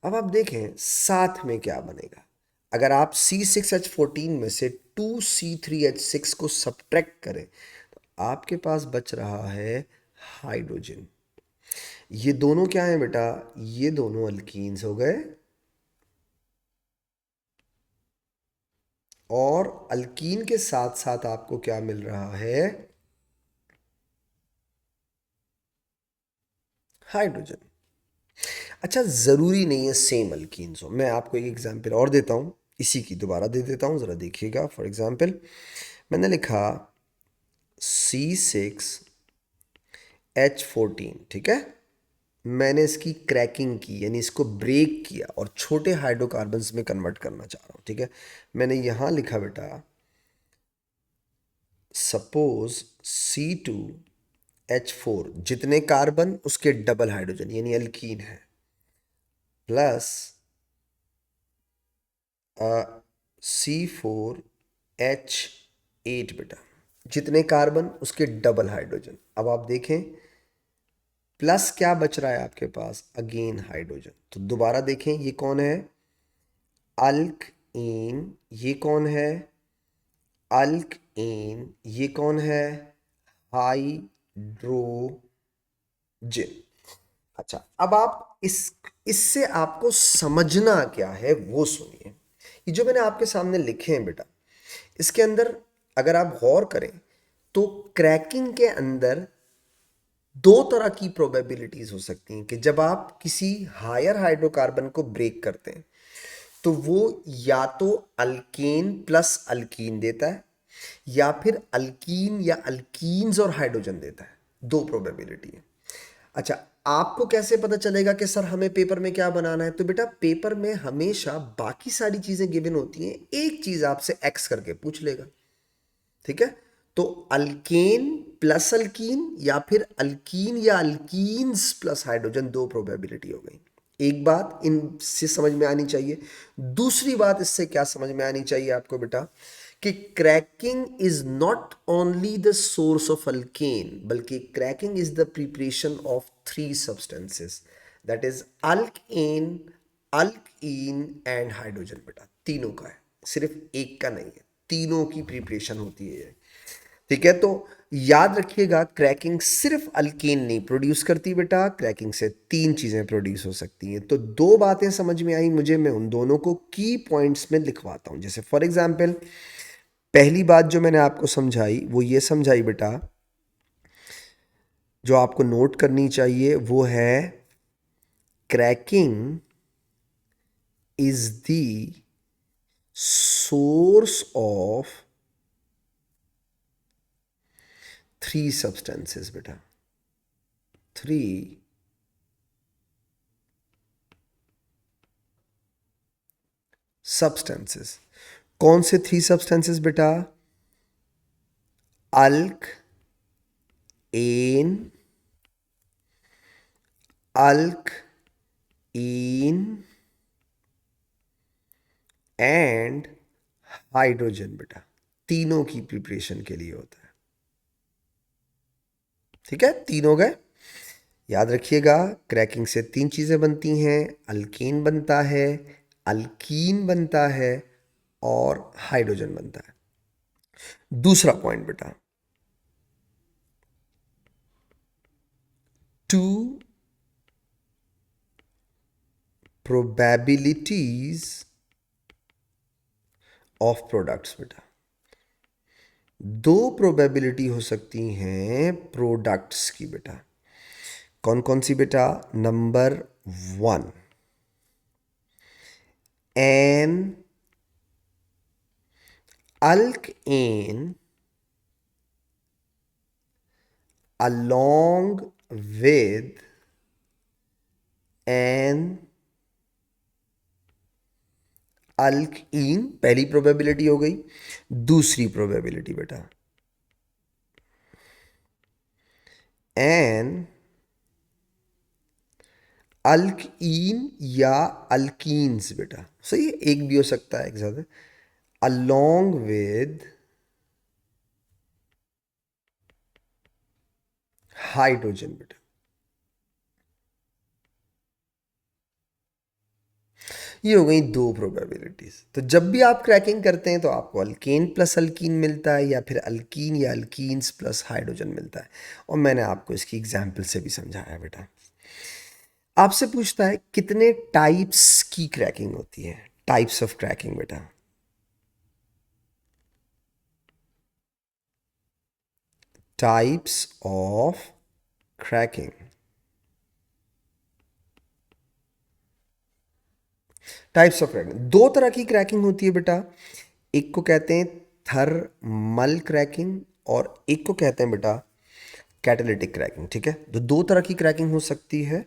अब आप देखें साथ में क्या बनेगा, अगर आप C6H14 में से 2C3H6 को सब्ट्रैक्ट करें तो आपके पास बच रहा है हाइड्रोजन। ये दोनों क्या है बेटा? ये दोनों अल्कीन्स हो गए, और अल्कीन के साथ साथ आपको क्या मिल रहा है? हाइड्रोजन। अच्छा, ज़रूरी नहीं है सेम अल्कीन्स हो, मैं आपको एक एग्जांपल और देता हूँ, इसी की दोबारा दे देता हूँ, ज़रा देखिएगा। फॉर एग्जांपल, मैंने लिखा C6H14, ठीक है। मैंने इसकी क्रैकिंग की, यानी इसको ब्रेक किया और छोटे हाइड्रोकार्बन्स में कन्वर्ट करना चाह रहा हूँ, ठीक है। मैंने यहाँ लिखा बेटा, सपोज C2 H4, जितने कार्बन उसके डबल हाइड्रोजन यानी अल्कीन है, प्लस C4H8 बेटा, जितने कार्बन उसके डबल हाइड्रोजन। अब आप देखें प्लस क्या बच रहा है आपके पास, अगेन हाइड्रोजन। तो दोबारा देखें ये कौन है, अल्कइन। ये कौन है, अल्कइन। ये कौन है, हाइड्रोजन। अच्छा, अब आप इससे आपको समझना क्या है वो सुनिए। ये जो मैंने आपके सामने लिखे हैं बेटा, इसके अंदर अगर आप गौर करें तो क्रैकिंग के अंदर दो तरह की प्रोबेबिलिटीज हो सकती हैं कि जब आप किसी हायर हाइड्रोकार्बन को ब्रेक करते हैं तो वो या तो अल्केन प्लस अल्कीन देता है या फिर अल्कीन या अल्कीन्स और हाइड्रोजन देता है। दो प्रोबेबिलिटी है। अच्छा, आपको कैसे पता चलेगा कि सर हमें पेपर में क्या बनाना है? तो बेटा पेपर में हमेशा बाकी सारी चीजें गिवन होती हैं, एक चीज आपसे एक्स करके पूछ लेगा। ठीक है, तो अल्केन प्लस अल्कीन या फिर अल्कीन या अल्कीन्स प्लस हाइड्रोजन, दो प्रोबेबिलिटी हो गई। एक बात इनसे समझ में आनी चाहिए। दूसरी बात इससे क्या समझ में आनी चाहिए आपको बेटा, कि cracking is not only the source of alkane, बल्कि cracking is the preparation of three substances, that is alkane, alkene and hydrogen. बेटा तीनों का है, सिर्फ एक का नहीं है, तीनों की प्रिपरेशन होती है। ठीक है, तो याद रखिएगा क्रैकिंग सिर्फ अल्केन नहीं प्रोड्यूस करती बेटा, क्रैकिंग से तीन चीजें प्रोड्यूस हो सकती हैं। तो दो बातें समझ में आई मुझे, मैं उन दोनों को की पॉइंट्स में लिखवाता हूं। जैसे फॉर एग्जांपल पहली बात जो मैंने आपको समझाई वो ये समझाई बेटा, जो आपको नोट करनी चाहिए वो है cracking is the source of three substances बेटा, थ्री सब्सटेंसेस। कौन से थ्री सब्सटेंसेस बेटा, अल्क, एन, अल्क, इन एंड हाइड्रोजन बेटा, तीनों की प्रिपरेशन के लिए होता है। ठीक है, तीनों गए। याद रखिएगा क्रैकिंग से तीन चीजें बनती हैं, अल्केन बनता है, अल्कीन बनता है और हाइड्रोजन बनता है। दूसरा पॉइंट बेटा, टू प्रोबेबिलिटीज ऑफ प्रोडक्ट्स बेटा, दो प्रोबेबिलिटी हो सकती हैं प्रोडक्ट्स की बेटा। कौन कौन सी बेटा, number one, an alkane along with an alkene, पहली प्रोबेबिलिटी हो गई। दूसरी प्रोबेबिलिटी बेटा, एन अल्कीन या अल्कीन्स बेटा, सही है, एक भी हो सकता है एक साथ, अलोंग विद हाइड्रोजन बेटा। ये हो गई दो प्रोबेबिलिटीज। तो जब भी आप क्रैकिंग करते हैं तो आपको अल्केन प्लस अल्कीन मिलता है या फिर अल्कीन या अल्कीन्स प्लस हाइड्रोजन मिलता है। और मैंने आपको इसकी एग्जाम्पल से भी समझाया बेटा। आपसे पूछता है कितने टाइप्स की क्रैकिंग होती है, टाइप्स ऑफ क्रैकिंग बेटा। Types of cracking, types of cracking, दो तरह की क्रैकिंग होती है बेटा। एक को कहते हैं थर्मल क्रैकिंग और एक को कहते हैं बेटा कैटालिटिक क्रैकिंग। ठीक है, तो दो तरह की क्रैकिंग हो सकती है।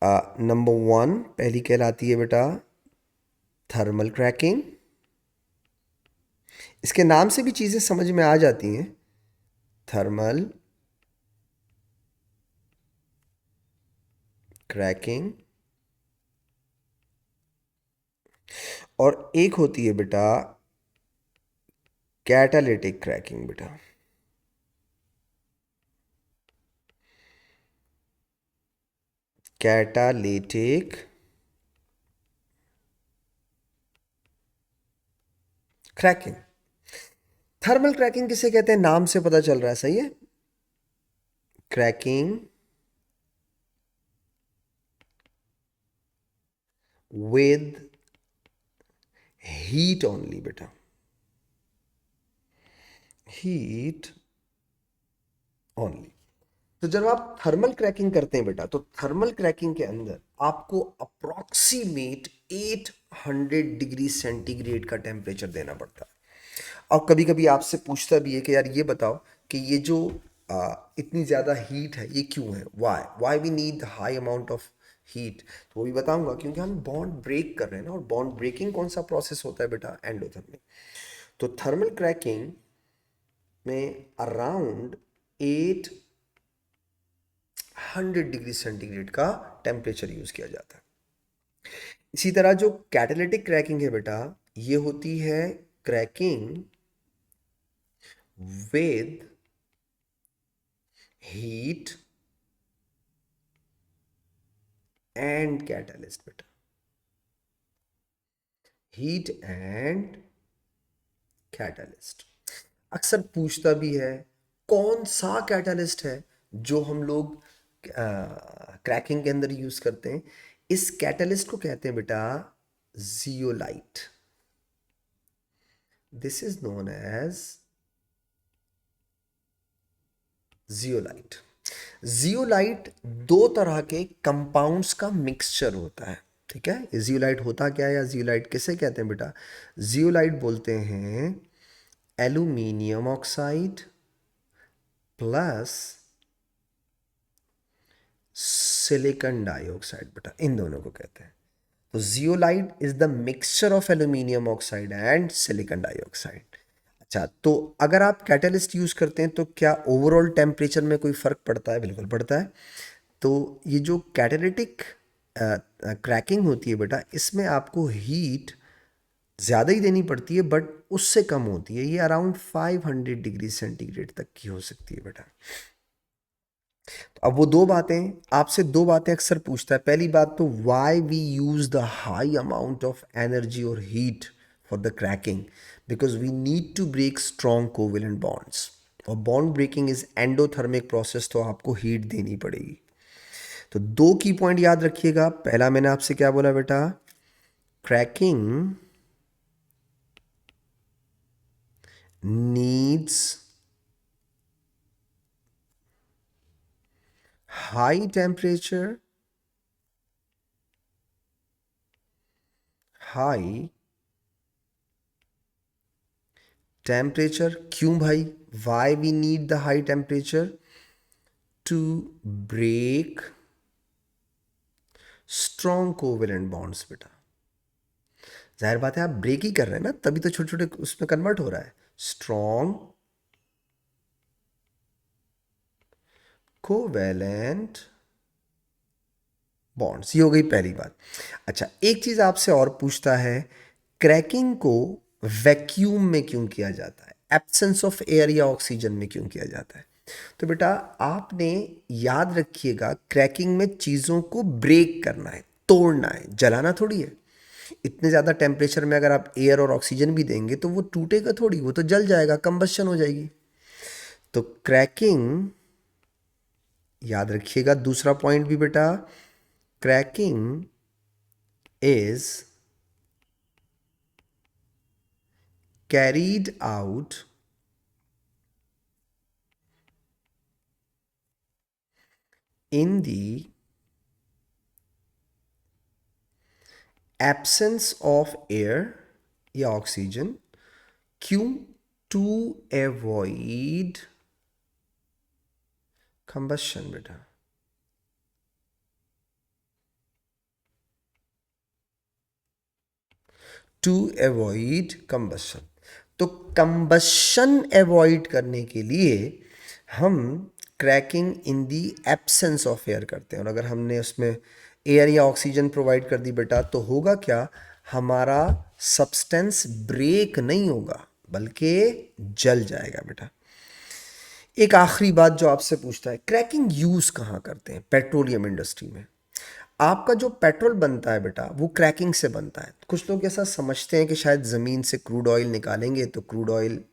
नंबर वन पहली कहलाती है बेटा थर्मल क्रैकिंग। इसके नाम से भी चीज़ें समझ में आ जाती हैं, थर्मल क्रैकिंग, और एक होती है बेटा कैटालिटिक क्रैकिंग बेटा। Catalytic cracking. थर्मल क्रैकिंग किसे कहते हैं, नाम से पता चल रहा है, सही है। क्रैकिंग विद हीट ओनली बेटा, हीट ओनली। तो जब आप थर्मल क्रैकिंग करते हैं बेटा, तो थर्मल क्रैकिंग के अंदर आपको अप्रोक्सीमेट 800 डिग्री सेंटीग्रेड का टेम्परेचर देना पड़ता है। और कभी कभी आपसे पूछता भी है कि यार ये बताओ कि ये जो इतनी ज़्यादा हीट है ये क्यों है, why why we need high amount of heat. तो वो भी बताऊंगा, क्योंकि हम बॉन्ड ब्रेक कर रहे हैं ना, और बॉन्ड ब्रेकिंग कौन सा प्रोसेस होता है बेटा, एंडोथर्मिक। तो थर्मल क्रैकिंग में अराउंड 800 डिग्री सेंटीग्रेड का टेम्परेचर यूज़ किया जाता है। इसी तरह जो कैटालिटिक क्रैकिंग है बेटा, ये होती है cracking with heat and catalyst बेटा, हीट एंड कैटलिस्ट। अक्सर पूछता भी है कौन सा कैटलिस्ट है जो हम लोग क्रैकिंग के अंदर यूज करते हैं। इस कैटलिस्ट को कहते हैं बेटा zeolite. This is known as zeolite. Zeolite दो तरह के कंपाउंड्स का मिक्सचर होता है, ठीक है। जियोलाइट होता क्या है, या जियोलाइट किसे कहते हैं बेटा, जियोलाइट बोलते हैं aluminium oxide plus silicon dioxide बेटा, इन दोनों को कहते हैं। तो zeolite is the mixture of aluminium oxide and silicon dioxide. अच्छा, तो अगर आप कैटलिस्ट यूज करते हैं तो क्या ओवरऑल टेम्परेचर में कोई फर्क पड़ता है, बिल्कुल पड़ता है। तो ये जो कैटालिटिक क्रैकिंग होती है बेटा, इसमें आपको हीट ज़्यादा ही देनी पड़ती है, बट उससे कम होती है, ये अराउंड 500 डिग्री सेंटीग्रेड तक की हो सकती है बेटा। तो अब वो दो बातें, आपसे दो बातें अक्सर पूछता है। पहली बात तो why we use the high amount of energy और heat for the cracking, because we need to break strong covalent bonds. और bond breaking is endothermic process, तो आपको हीट देनी पड़ेगी। तो दो की पॉइंट याद रखिएगा। पहला मैंने आपसे क्या बोला बेटा, cracking needs high temperature, high temperature. क्यों भाई, why we need the high temperature, to break strong covalent bonds बेटा। जाहिर बात है आप ब्रेक ही कर रहे हैं ना, तभी तो छोटे छोटे उसमें कन्वर्ट हो रहा है। स्ट्रॉन्ग कोवेलेंट बॉन्ड्स, ये हो गई पहली बात। अच्छा, एक चीज आपसे और पूछता है, क्रैकिंग को वैक्यूम में क्यों किया जाता है, एब्सेंस ऑफ एयर या ऑक्सीजन में क्यों किया जाता है। तो बेटा आपने याद रखिएगा, क्रैकिंग में चीज़ों को ब्रेक करना है, तोड़ना है, जलाना थोड़ी है। इतने ज़्यादा टेम्परेचर में अगर आप एयर और ऑक्सीजन भी देंगे तो वो टूटेगा थोड़ी, वो तो जल जाएगा, कंबशन हो जाएगी। तो क्रैकिंग, याद रखिएगा दूसरा पॉइंट भी बेटा, cracking is carried out in the absence of air या ऑक्सीजन। क्यों, टू एवॉइड कंबशन बेटा। To avoid combustion. तो कंबशन एवॉइड करने के लिए हम cracking in the absence of air करते हैं, और अगर हमने उसमें एयर या ऑक्सीजन प्रोवाइड कर दी बेटा तो होगा क्या, हमारा सब्सटेंस ब्रेक नहीं होगा बल्कि जल जाएगा बेटा। एक आखिरी बात जो आपसे पूछता है, क्रैकिंग यूज़ कहाँ करते हैं? पेट्रोलियम इंडस्ट्री में। आपका जो पेट्रोल बनता है बेटा वो क्रैकिंग से बनता है। कुछ लोग ऐसा समझते हैं कि शायद ज़मीन से क्रूड ऑयल निकालेंगे तो क्रूड ऑयल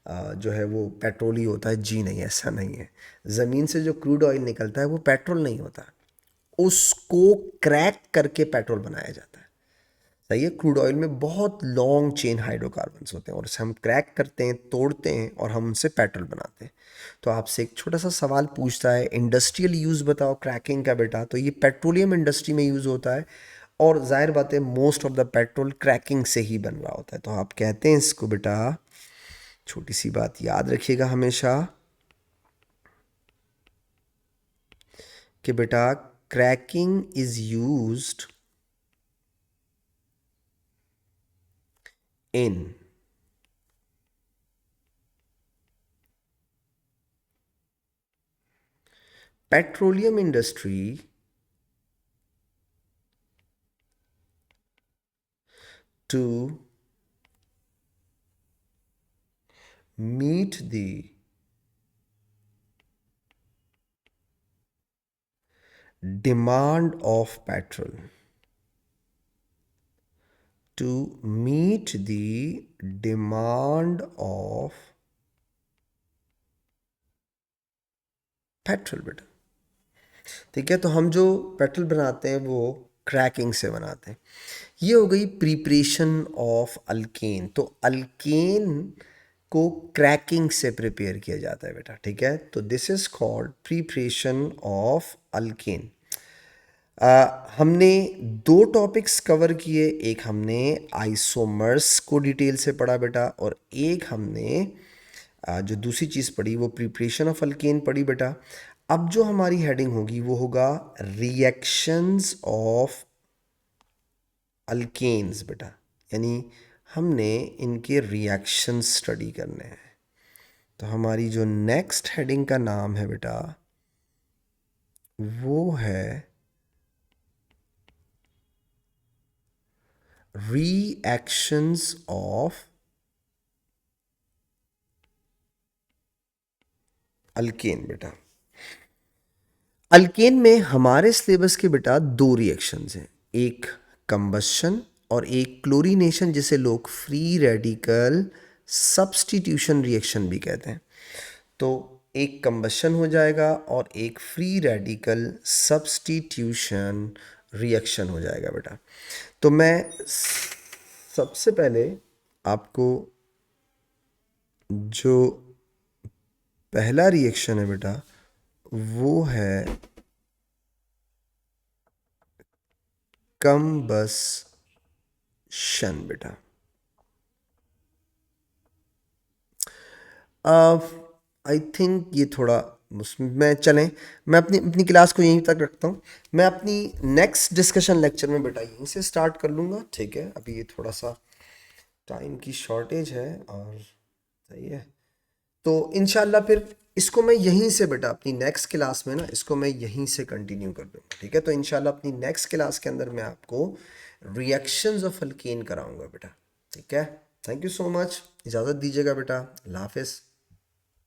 जो है वो पेट्रोल ही होता है। जी नहीं, ऐसा नहीं है। ज़मीन से जो क्रूड ऑयल निकलता है वो पेट्रोल नहीं होता, उसको क्रैक करके पेट्रोल बनाया जाता है। सही है। क्रूड ऑयल में बहुत लॉन्ग चेन हाइड्रोकार्बन्स होते हैं और उसे हम क्रैक करते हैं, तोड़ते हैं और हम उनसे पेट्रोल बनाते हैं। तो आपसे एक छोटा सा सवाल पूछता है, इंडस्ट्रियल यूज़ बताओ क्रैकिंग का बेटा, तो ये पेट्रोलियम इंडस्ट्री में यूज़ होता है और जाहिर बात है most of the petrol cracking से ही बन रहा होता है। तो आप कहते हैं इसको बेटा, छोटी सी बात याद रखिएगा हमेशा कि बेटा cracking is used in petroleum industry to meet the demand of petrol, to meet the demand of petrol बेटा। ठीक है, तो हम जो पेट्रोल बनाते हैं वो क्रैकिंग से बनाते हैं। ये हो गई प्रिपरेशन ऑफ अल्केन। तो अल्केन को क्रैकिंग से प्रिपेयर किया जाता है बेटा। ठीक है, तो this is called preparation of alkane. हमने दो टॉपिक्स कवर किए, एक हमने आइसोमर्स को डिटेल से पढ़ा बेटा और एक हमने जो दूसरी चीज़ पढ़ी वो प्रिपरेशन ऑफ अल्केन पढ़ी बेटा। अब जो हमारी हेडिंग होगी वो होगा रिएक्शंस ऑफ अल्केन्स बेटा, यानी हमने इनके रिएक्शन स्टडी करने हैं। तो हमारी जो नेक्स्ट हेडिंग का नाम है बेटा वो है रिएक्शंस ऑफ अल्केन बेटा। अल्केन में हमारे सिलेबस के बेटा दो रिएक्शंस हैं, एक कंबशन और एक क्लोरीनेशन, जिसे लोग फ्री रेडिकल सब्स्टिट्यूशन रिएक्शन भी कहते हैं। तो एक कंबशन हो जाएगा और एक फ्री रेडिकल सब्स्टिट्यूशन रिएक्शन हो जाएगा बेटा। तो मैं सबसे पहले आपको जो पहला रिएक्शन है बेटा वो है कंबशन बेटा। आई थिंक ये थोड़ा उसमें चलें, मैं अपनी अपनी क्लास को यहीं तक रखता हूँ। मैं अपनी नेक्स्ट डिस्कशन लेक्चर में बेटा यहीं से स्टार्ट कर लूँगा। ठीक है, अभी ये थोड़ा सा टाइम की शॉर्टेज है और सही है, तो इंशाल्लाह फिर इसको मैं यहीं से बेटा अपनी नेक्स्ट क्लास में ना इसको मैं यहीं से कंटिन्यू कर दूँगा। ठीक है, तो इंशाल्लाह अपनी नेक्स्ट क्लास के अंदर मैं आपको रिएक्शंस ऑफ अल्केन कराऊंगा बेटा। ठीक है, थैंक यू सो मच, इजाज़त दीजिएगा बेटा, अल्लाह हाफिज़।